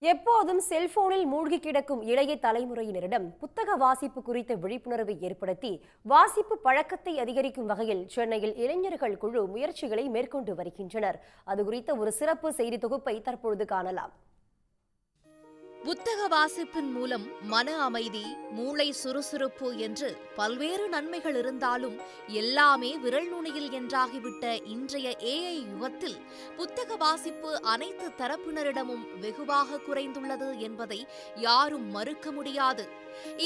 எப்போதும் செல்போனில் மூழ்கி கிடக்கும் இளைய தலைமுறையினரிடம் புத்தக வாசிப்பு குறித்த விழிப்புணர்வை ஏற்படுத்தி வாசிப்பு பழக்கத்தை அதிகரிக்கும் வகையில் சென்னையில் இளைஞர்கள் குழு முயற்சிகளை மேற்கொண்டு வருகின்றனர். அது குறித்த ஒரு சிறப்பு செய்தி தொகுப்பை தற்பொழுது காணலாம். புத்தக வாசிப்பின் மூலம் மன அமைதி, மூளை சுறுசுறுப்பு என்று பல்வேறு நன்மைகள் இருந்தாலும் எல்லாமே விரல் நுனியில் என்றாகிவிட்ட இன்றைய AI யுகத்தில் புத்தக வாசிப்பு அனைத்து தரப்பினரிடமும் வெகுவாக குறைந்துள்ளது என்பதை யாரும் மறுக்க முடியாது.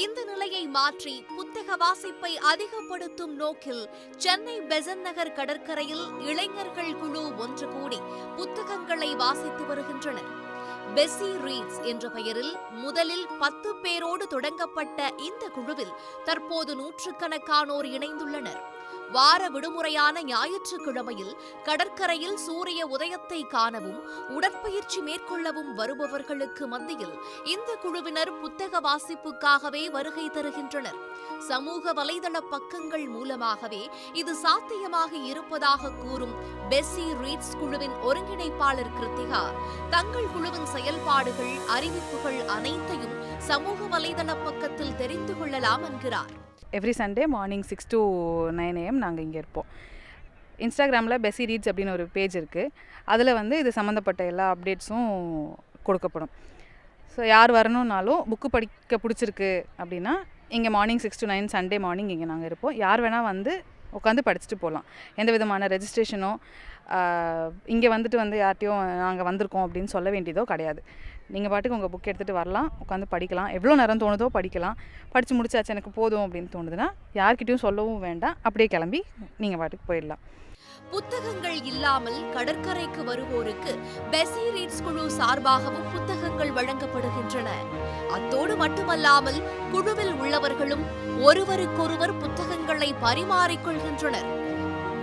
இந்த நிலையை மாற்றி புத்தக வாசிப்பை அதிகப்படுத்தும் நோக்கில் சென்னை பெசன்ட் நகர் கடற்கரையில் இளைஞர்கள் குழு ஒன்று கூடி புத்தகங்களை வாசித்து வருகின்றனர். பெஸ்ஸி ரீட்ஸ் என்ற பெயரில் முதலில் 10 பேரோடு தொடங்கப்பட்ட இந்த குழுவில் தற்போது நூற்றுக்கணக்கானோர் இணைந்துள்ளனர். வார விடுமுறையான ஞாயிற்றுக்கிழமையில் கடற்கரையில் சூரிய உதயத்தை காணவும் உடற்பயிற்சி மேற்கொள்ளவும் வருபவர்களுக்கு மத்தியில் இந்த குழுவினர் புத்தக வாசிப்புக்காகவே வருகை தருகின்றனர். சமூக வலைதள பக்கங்கள் மூலமாகவே இது சாத்தியமாக இருப்பதாக கூறும் பெஸ்ஸி ரீட்ஸ் குழுவின் ஒருங்கிணைப்பாளர் கிருத்திகா தங்கள் குழுவின் செயல்பாடுகள், அறிவிப்புகள் அனைத்தையும் சமூக வலைதள பக்கத்தில் தெரிந்து கொள்ளலாம் என்கிறார். Every Sunday morning 6 to 9 AM நாங்கள் இங்கே இருப்போம். இன்ஸ்டாகிராமில் பெஸ்ஸி ரீட்ஸ் அப்படின்னு ஒரு பேஜ் இருக்குது. அதில் இது சம்மந்தப்பட்ட எல்லா அப்டேட்ஸும் கொடுக்கப்படும். ஸோ யார் வரணுன்னாலும் புக்கு படிக்க பிடிச்சிருக்கு அப்படின்னா இங்கே மார்னிங் 6 to 9 சண்டே மார்னிங் இங்கே நாங்கள் இருப்போம். யார் வேணால் உட்காந்து படிச்சுட்டு போகலாம். எந்த விதமான ரெஜிஸ்ட்ரேஷனோ இங்கே யார்ட்டையும் நாங்கள் வந்திருக்கோம் அப்படின்னு சொல்ல வேண்டியதோ கிடையாது. நீங்கள் பாட்டுக்கு உங்கள் புக் எடுத்துகிட்டு வரலாம், உட்காந்து படிக்கலாம். எவ்வளோ நேரம் தோணுதோ படிக்கலாம். படித்து முடிச்சாச்சு எனக்கு போதும் அப்படின்னு தோணுதுன்னா யார்கிட்டையும் சொல்லவும் வேண்டாம், அப்படியே கிளம்பி நீங்கள் பாட்டுக்கு போயிடலாம். புத்தகங்கள் இல்லாமல் கடற்கரைக்கு வருவோருக்கு பெஸ்ஸி ரீட்ஸ் குழு சார்பாகவும் புத்தகங்கள் வழங்கப்படுகின்றன. அத்தோடு மட்டுமல்லாமல் குழுவில் உள்ளவர்களும் ஒருவருக்கொருவர் புத்தகங்களை பரிமாறிக்கொள்கின்றனர்.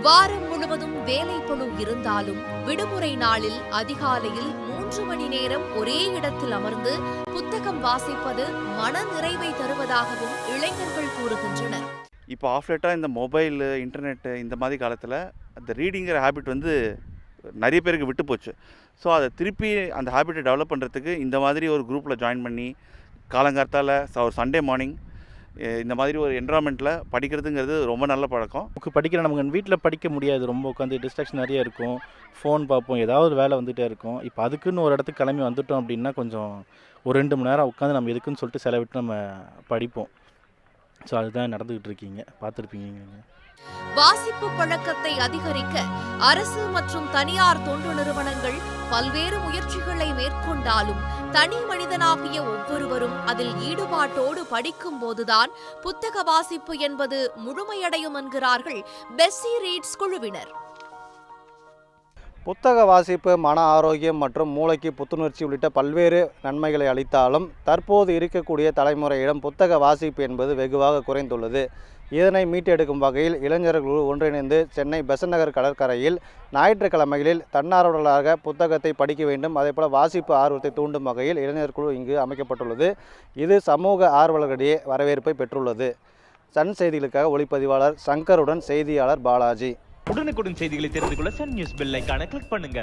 வாரம் முழுவதும் வேலை பளு இருந்தாலும் விடுமுறை நாளில் அதிகாலையில் 3 மணி நேரம் ஒரே இடத்தில் அமர்ந்து புத்தகம் வாசிப்பது மன நிறைவை தருவதாகவும் இளைஞர்கள் கூறுகின்றனர். இப்போ ஆஃப்லேட்டாக இந்த மொபைல், இன்டர்நெட்டு இந்த மாதிரி காலத்தில் அந்த ரீடிங்கிற ஹேபிட் நிறைய பேருக்கு விட்டு போச்சு. ஸோ அதை திருப்பி அந்த ஹேபிட்டை டெவலப் பண்ணுறதுக்கு இந்த மாதிரி ஒரு குரூப்பில் ஜாயின் பண்ணி காலங்காலத்தால் ஒரு சண்டே மார்னிங் இந்த மாதிரி ஒரு என்வரான்மெண்ட்டில் படிக்கிறதுங்கிறது ரொம்ப நல்ல பழக்கம். புக்கு படிக்கிற நமக்கு வீட்டில் படிக்க முடியாது, ரொம்ப உட்காந்து டிஸ்ட்ராக்ஷன் நிறைய இருக்கும், ஃபோன் பார்ப்போம், ஏதாவது ஒரு வேலை வந்துகிட்டே இருக்கும். இப்போ அதுக்குன்னு ஒரு இடத்துக்கு கிளம்பி வந்துட்டோம் அப்படின்னா கொஞ்சம் ஒரு 2 மணி நேரம் உட்காந்து நம்ம எதுக்குன்னு சொல்லிட்டு செலவிட்டு நம்ம படிப்போம். ஸோ அதுதான் நடந்துகிட்டு இருக்கீங்க, பார்த்துருப்பீங்க. வாசிப்பு பழக்கத்தை அதிகரிக்க அரசு மற்றும் தனியார் தொண்டு நிறுவனங்கள் பல்வேறு முயற்சிகளை மேற்கொண்டாலும் தனி மனிதனாகிய ஒவ்வொருவரும் அதில் ஈடுபாட்டோடு படிக்கும் போதுதான் புத்தக வாசிப்பு என்பது முழுமையடையும் என்கிறார்கள் பெஸ்ஸி ரீட்ஸ் குழுவினர். புத்தக வாசிப்பு மன ஆரோக்கியம் மற்றும் மூளைக்கு புத்துணர்ச்சி உள்ளிட்ட பல்வேறு நன்மைகளை அளித்தாலும் தற்போது இருக்கக்கூடிய தலைமுறையிடம் புத்தக வாசிப்பு என்பது வெகுவாக குறைந்துள்ளது. இதனை மீட்டெடுக்கும் வகையில் இளைஞர்கள் ஒன்றிணைந்து சென்னை பெசன்ட் நகர் கடற்கரையில் ஞாயிற்றுக்கிழமைகளில் தன்னார்வலர்களாக புத்தகத்தை படிக்க வேண்டும், அதேபோல் வாசிப்பு ஆர்வத்தை தூண்டும் வகையில் இளைஞர் குழு இங்கு அமைக்கப்பட்டுள்ளது. இது சமூக ஆர்வலர்களிடையே வரவேற்பை பெற்றுள்ளது. சன் செய்திகளுக்காக ஒளிப்பதிவாளர் சங்கருடன் செய்தியாளர் பாலாஜி. உடனுக்குடன் செய்திகளை தெரிந்து கொள்ள சன் நியூஸ் பெல் ஐகானை கிளிக் பண்ணுங்க.